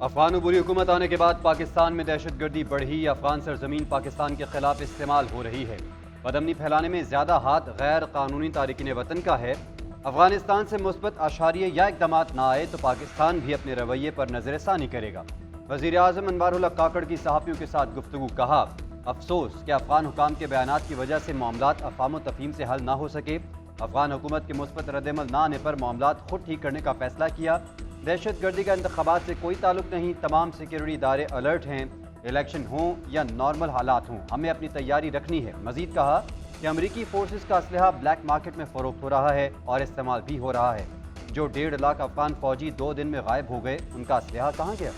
अफगान बुरी हुकूमत आने के बाद पाकिस्तान में दहशतगर्दी बढ़ी। अफगान सरजमीन पाकिस्तान के खिलाफ इस्तेमाल हो रही है। बदअमनी फैलाने में ज़्यादा हाथ गैर कानूनी तारिकीन वतन का है। अफगानिस्तान से मुस्बत आशारिये या इकदाम ना आए तो पाकिस्तान भी अपने रवैये पर नजरसानी करेगा। वज़ीर आज़म अनवारुल हक काकड़ की सहाफ़ियों के साथ गुफ्तगू। कहा, अफसोस कि अफगान हुकाम के बयानात की वजह से मामलात अफ़ाम व तफ़हीम से हल ना हो सके। अफगान हुकूमत के मुस्बत रद्दअमल ना आने पर मामलात खुद ठीक करने का फैसला किया। दहशतगर्दी का इंतखाबात से कोई ताल्लुक नहीं। तमाम सिक्योरिटी इदारे अलर्ट हैं। इलेक्शन हों या नॉर्मल हालात हों, हमें अपनी तैयारी रखनी है। मजीद कहा कि अमरीकी फोर्सेस का असलहा ब्लैक मार्केट में फ़रोख्त हो रहा है और इस्तेमाल भी हो रहा है। जो 1.5 लाख अफगान फौजी 2 दिन में गायब हो गए, उनका असलहा कहाँ गया?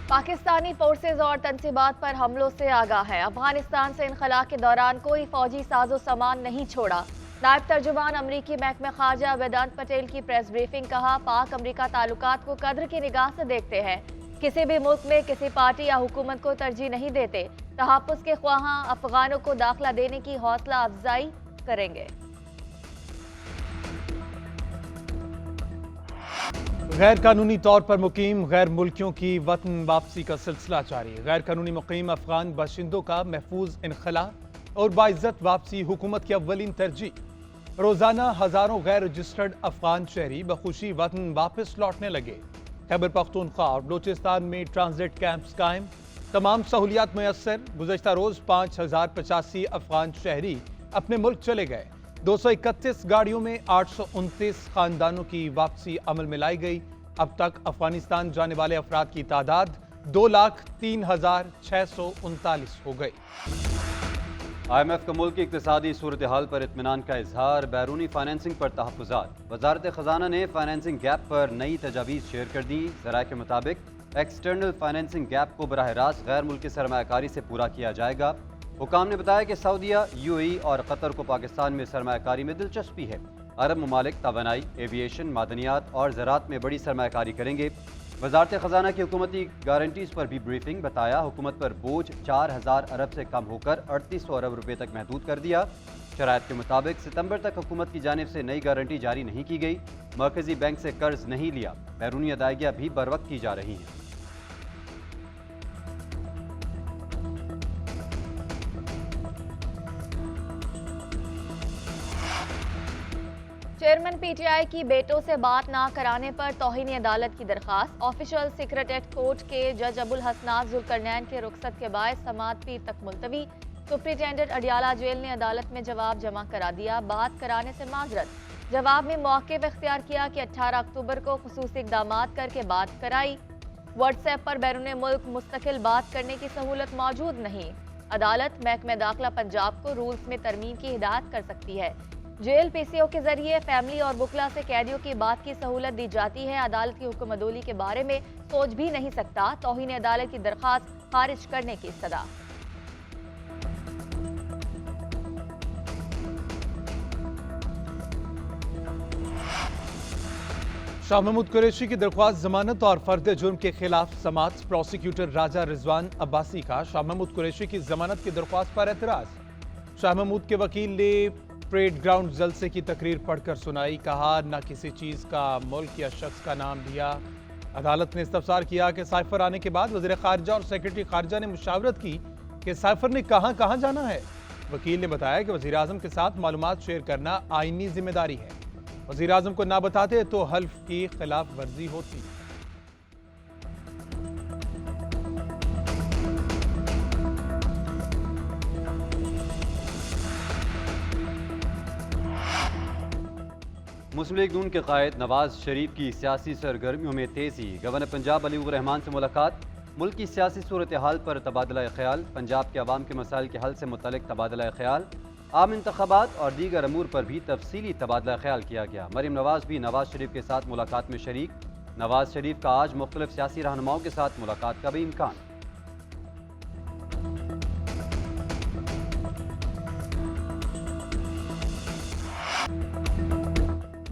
पाकिस्तानी फोर्सेज और तनसीबात पर हमलों से आगाह है। अफगानिस्तान से इनखला के दौरान कोई फौजी साजो सामान नहीं छोड़ा। नायब तर्जुमान अमरीकी महकमा खारजा वेदांत पटेल की प्रेस ब्रीफिंग। कहा, पाक अमरीका ताल्लुकात को कद्र की निगाह से देखते हैं। किसी भी मुल्क में किसी पार्टी या हुकूमत को तरजीह नहीं देते। तहफ़्फ़ुज़ के ख्वाहां अफगानों को दाखिला देने की हौसला अफजाई करेंगे। गैर कानूनी तौर पर मुकीम गैर मुल्कियों की वतन वापसी का सिलसिला जारी। गैर कानूनी मुकीम अफगान बाशिंदों का महफूज इनखला और बाइज्जत वापसी हुकूमत की अव्वलीन तरजीह। रोजाना हजारों गैर रजिस्टर्ड अफगान शहरी बखुशी वतन वापस लौटने लगे। खैबर पख्तूनख्वा और बलूचिस्तान में ट्रांजिट कैंप्स कायम, तमाम सहूलियात मुयस्सर। गुज़श्ता रोज 5085 अफगान शहरी अपने मुल्क चले गए। 231 गाड़ियों में 829 खानदानों की वापसी अमल में लाई गई। अब तक अफगानिस्तान जाने वाले अफराद की तादाद 2,03,639 हो गई। IMF का मुल्क की इक़्तिसादी सूरत हाल पर इत्मीनान का इजहार। बैरूनी फाइनेंसिंग पर तहफ़्फ़ुज़ात। वज़ारत ख़ज़ाना ने फाइनेंसिंग गैप पर नई तजावीज़ शेयर कर दी। ज़राए के मुताबिक एक्सटर्नल फाइनेंसिंग गैप को बराह रास्त गैर मुल्की सरमायाकारी से पूरा किया जाएगा। हुकाम ने बताया कि सऊदीया, UAE और कतर को पाकिस्तान में सरमायाकारी में दिलचस्पी है। अरब ममालिक तवानाई, एविएशन, मादनियात और ज़राअत में बड़ी सरमायाकारी करेंगे। वज़ारत ख़ज़ाना की हुकूमती गारंटीज़ पर भी ब्रीफिंग। बताया, हुकूमत पर बोझ 4000 अरब से कम होकर 3800 अरब रुपये तक महदूद कर दिया। शराइत के मुताबिक सितंबर तक हुकूमत की जानिब से नई गारंटी जारी नहीं की गई। मरकज़ी बैंक से कर्ज नहीं लिया। बैरूनी अदायगियाँ भी बर वक्त की जा रही हैं। चेयरमैन PTI की बेटों से बात ना कराने पर तौहीन अदालत की दरखास्त। ऑफिशियल सीक्रेट एक्ट कोर्ट के जज अबुल हसनात जुल्करनैन के रुखसत के बायस समाअत पीर तक मुलतवी। सुप्रिंटेंडेंट अडियाला जेल ने अदालत में जवाब जमा करा दिया। बात कराने से माजरत। जवाब में मौक़िफ़ इख्तियार किया कि 18 अक्टूबर को खुसूसी इक़दामात करके बात कराई। व्हाट्सएप पर बैरून मुल्क मुस्तकिल बात करने की सहूलत मौजूद नहीं। अदालत महकमे दाखिला पंजाब को रूल्स में तरमीम की हिदायत कर सकती है। जेल PCO के जरिए फैमिली और बुकला से कैदियों की बात की सहूलत दी जाती है। अदालत की हुक्म अदोली के बारे में सोच भी नहीं सकता। तौहीन अदालत की दरखास्त खारिज करने की सदा। शाह महमूद कुरैशी की दरख्वास्त जमानत और फर्द जुर्म के खिलाफ समाअत। प्रोसिक्यूटर राजा रिजवान अब्बासी का शाह महमूद कुरैशी की जमानत की दरख्वास्त पर एतराज। शाह महमूद के वकील ने परेड ग्राउंड जलसे की तकरीर पढ़कर सुनाई। कहा, न किसी चीज का, मुल्क या शख्स का नाम लिया। अदालत ने इस्तफसार किया कि साइफर आने के बाद वज़ीर खारजा और सेक्रेटरी खारजा ने मुशावरत की कि साइफर ने कहां कहां जाना है। वकील ने बताया कि वज़ीर आज़म के साथ मालूमात शेयर करना आईनी जिम्मेदारी है। वज़ीर आज़म को ना बताते तो हल्फ की खिलाफ वर्जी होती। मुस्लिम लीग नून के कायद नवाज शरीफ की सियासी सरगर्मियों में तेजी। गवर्नर पंजाब अली उर रहमान से मुलाकात। मुल्क की सियासी सूरत हाल पर तबादला ख्याल। पंजाब के अवाम के मसाइल के हल से मुतल्लिक तबादला ख्याल। आम इंतखाबात और दीगर अमूर पर भी तफसीली तबादला ख्याल किया गया। मरीम नवाज भी नवाज शरीफ के साथ मुलाकात में शरीक। नवाज शरीफ का आज मुख्तलिफ सियासी रहनुमाओं के साथ मुलाकात का भी इम्कान।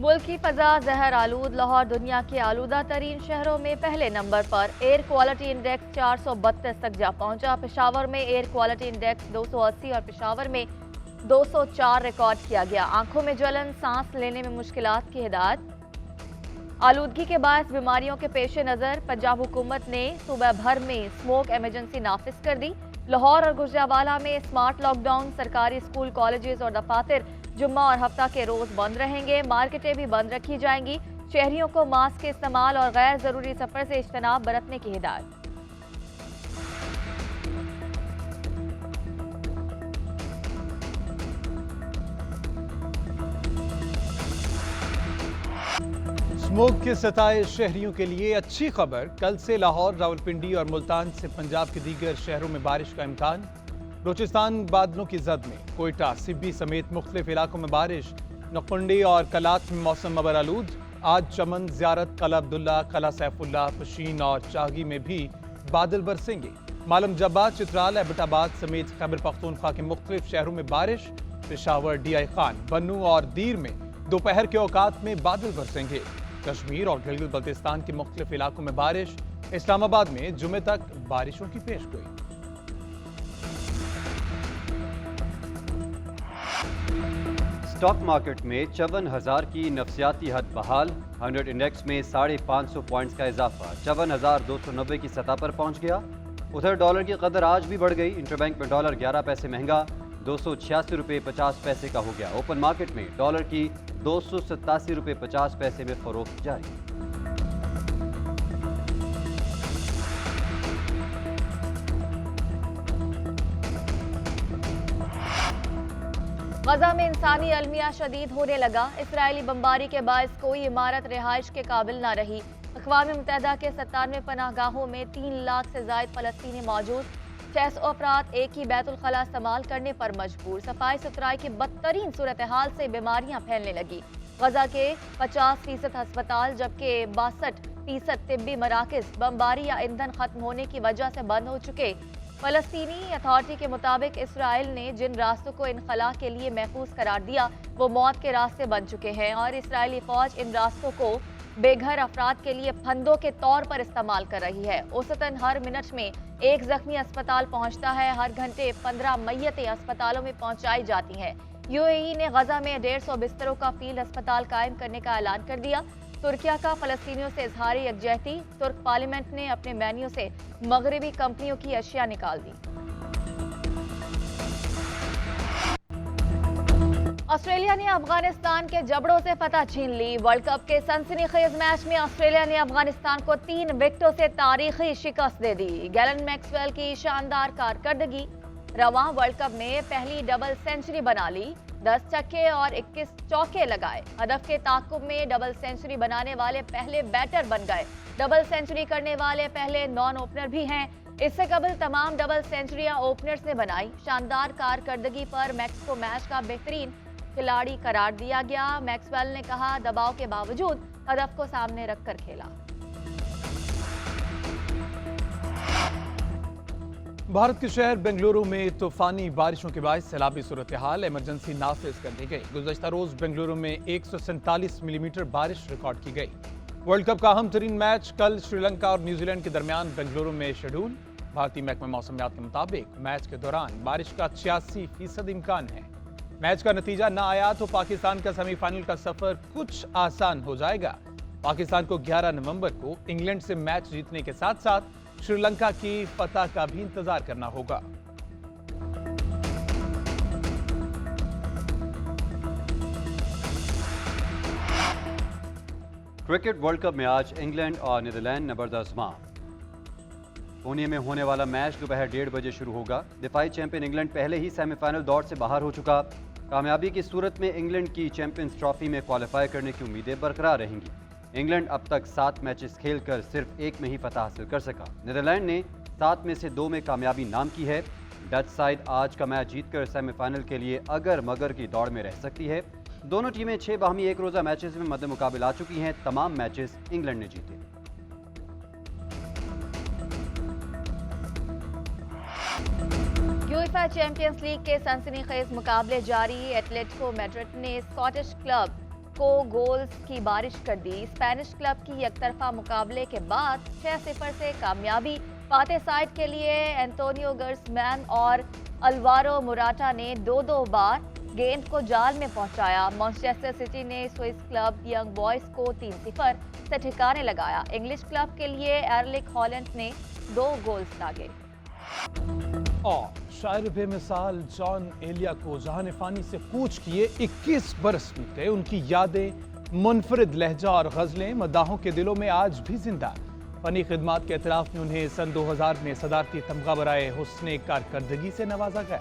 मुल्क की फजा जहर आलूद। लाहौर दुनिया के आलूदा तरीन शहरों में पहले नंबर पर। एयर क्वालिटी इंडेक्स 432 तक जा पहुंचा। पेशावर में एयर क्वालिटी इंडेक्स 280 और पेशावर में 204 रिकॉर्ड किया गया। आंखों में जलन, सांस लेने में मुश्किलात की हिदायत। आलूदगी के बायस बीमारियों के पेश नज़र पंजाब हुकूमत ने सूबा भर में स्मोक इमरजेंसी नाफिज कर दी। लाहौर और गुजरावाला में स्मार्ट लॉकडाउन। सरकारी स्कूल, कॉलेजेस और दफातर जुम्मा और हफ्ता के रोज बंद रहेंगे। मार्केटें भी बंद रखी जाएंगी। शहरियों को मास्क के इस्तेमाल और गैर जरूरी सफर से इज्तनाब बरतने की हिदायत। स्मोक के सताए शहरियों के लिए अच्छी खबर। कल से लाहौर, रावलपिंडी और मुल्तान से पंजाब के दीगर शहरों में बारिश का इम्कान। बलूचिस्तान बादलों की जद में। कोयटा, सिब्बी समेत मुख्तलिफ इलाकों में बारिश। नकुंडी और कलात में मौसम अबरालूद। आज चमन, ज़ियारत, कला अब्दुल्ला, कला सैफुल्ला, पशीन और चागी में भी बादल बरसेंगे। मालम जब्बा, चित्राल, एबटाबाद समेत खैबर पख्तूनख्वा के मुख्तलिफ शहरों में बारिश। पेशावर, DI खान, बन्नू और दीर में दोपहर के औकात में बादल बरसेंगे। कश्मीर और गिलगित बल्तिस्तान के मुख्तलिफ इलाकों में बारिश। इस्लामाबाद में जुमे तक बारिशों की पेशगोई। स्टॉक मार्केट में 54,000 की नफसियाती हद बहाल। 100 इंडेक्स में 550 पॉइंट्स का इजाफा 54,290 की सतह पर पहुंच गया। उधर डॉलर की कदर आज भी बढ़ गई। इंटरबैंक में डॉलर 11 पैसे महंगा 286 रुपये 50 पैसे का हो गया। ओपन मार्केट में डॉलर की 287 रुपये 50 पैसे में फरोख्त जारी। गजा में इंसानी अलमिया शदीद होने लगा। इसराइली बमबारी के बायस कोई इमारत रिहाइश के काबिल न रही। अक़वाम मुत्तहिदा के 97 पनाहगाहों में 3 लाख से ज़ायद फ़लस्तीनी मौजूद। 600 अफराद एक ही बैतुल खला इस्तेमाल करने पर मजबूर। सफाई सुथराई की बदतरीन सूरत हाल से बीमारियां फैलने लगी। गजा के 50% अस्पताल जबकि 62% तिब्बी मराकज़ बमबारी या ईंधन खत्म होने की वजह से बंद हो चुके। फ़लस्तीनी अथॉरिटी के मुताबिक इसराइल ने जिन रास्तों को इनखला के लिए महफूज करार दिया वो मौत के रास्ते बन चुके हैं और इसराइली फौज इन रास्तों को बेघर अफराद के लिए फंदों के तौर पर इस्तेमाल कर रही है। औसतन हर मिनट में एक जख्मी अस्पताल पहुंचता है। हर घंटे 15 मैयतें अस्पतालों में पहुंचाई जाती हैं। UAE ने गजा में 150 बिस्तरों का फील्ड अस्पताल कायम करने का ऐलान कर दिया। तुर्किया का फ़लस्तीनियों से इजहार यकजहती। तुर्क पार्लियामेंट ने अपने मेन्यू से मगरबी कंपनियों की अशिया निकाल दी। ऑस्ट्रेलिया ने अफगानिस्तान के जबड़ों से फतह छीन ली। वर्ल्ड कप के सनसनीखेज मैच में ऑस्ट्रेलिया ने अफगानिस्तान को 3 विकेटों से तारीखी शिकस्त दे दी। गैलन मैक्सवेल की शानदार कारकर्दगी। रवां वर्ल्ड कप में पहली डबल सेंचुरी बना ली। 10 छक्के और 21 चौके लगाए। हदफ के ताकुब में डबल सेंचुरी बनाने वाले पहले बैटर बन गए। डबल सेंचुरी करने वाले पहले नॉन ओपनर भी हैं। इससे कबल तमाम डबल सेंचुरियां ओपनर्स ने बनाई। शानदार कारकर्दगी पर मैक्स को मैच का बेहतरीन खिलाड़ी करार दिया गया। मैक्सवेल ने कहा, दबाव के बावजूद हदफ को सामने रखकर खेला। भारत के शहर बेंगलुरु में तूफानी बारिशों के बाद सैलाबी सूरत हाल। इमरजेंसी नाफिज कर दी गई। गुज़श्ता रोज बेंगलुरु में 147 मिलीमीटर बारिश रिकॉर्ड की गई। वर्ल्ड कप का अहम तरीन मैच कल श्रीलंका और न्यूजीलैंड के दरमियान बेंगलुरु में शेड्यूल। भारतीय महकमा मौसमियात के मुताबिक मैच के दौरान बारिश का 86% इम्कान है। मैच का नतीजा न आया तो पाकिस्तान का सेमीफाइनल का सफर कुछ आसान हो जाएगा। पाकिस्तान को 11 नवंबर को इंग्लैंड से मैच जीतने के साथ साथ श्रीलंका की फतह का भी इंतजार करना होगा। क्रिकेट वर्ल्ड कप में आज इंग्लैंड और नीदरलैंड नबर्द-ए-आज़मा। पुणे में होने वाला मैच दोपहर 1:30 बजे शुरू होगा। दिफाई चैंपियन इंग्लैंड पहले ही सेमीफाइनल दौर से बाहर हो चुका। कामयाबी की सूरत में इंग्लैंड की चैंपियंस ट्रॉफी में क्वालिफाई करने की उम्मीदें बरकरार रहेंगी। इंग्लैंड अब तक 7 मैचेस खेलकर सिर्फ 1 में ही फतह हासिल कर सका। नीदरलैंड ने 7 में से 2 में कामयाबी नाम की है। डच साइड आज का मैच जीतकर सेमीफाइनल के लिए अगर मगर की दौड़ में रह सकती है। दोनों टीमें 6 बाहमी एक रोज़ा मैचेस में मद्दे मुकाबिल आ चुकी हैं। तमाम मैचेस इंग्लैंड ने जीते। यूएफए चैंपियंस लीग के सनसनीखेज मुकाबले जारी। एटलेटिको मैड्रिड ने स्कॉटिश क्लब को गोल्स की बारिश कर दी। स्पेनिश क्लब की एकतरफा मुकाबले के बाद 6-0 से कामयाबी। फातेह साइड के लिए एंटोनियो ग्रिजमान और अल्वारो मोराटा ने 2-2 बार गेंद को जाल में पहुंचाया। मैनचेस्टर सिटी ने स्विस क्लब यंग बॉयज को 3-0 से ठिकाने लगाया। इंग्लिश क्लब के लिए एर्लिंग हॉलैंड ने 2 गोल्स दागे। और शायर बेमिसाल जॉन एलिया को जहान फानी से कूच किए 21 बरस बीते। उनकी यादें, मुनफरिद लहजा और गजलें मदाहों के दिलों में आज भी जिंदा। फनी खिदमात के एतराफ में उन्हें सन 2000 में सदारती तमगा बराए हुस्ने कारकर्दगी से नवाजा गया।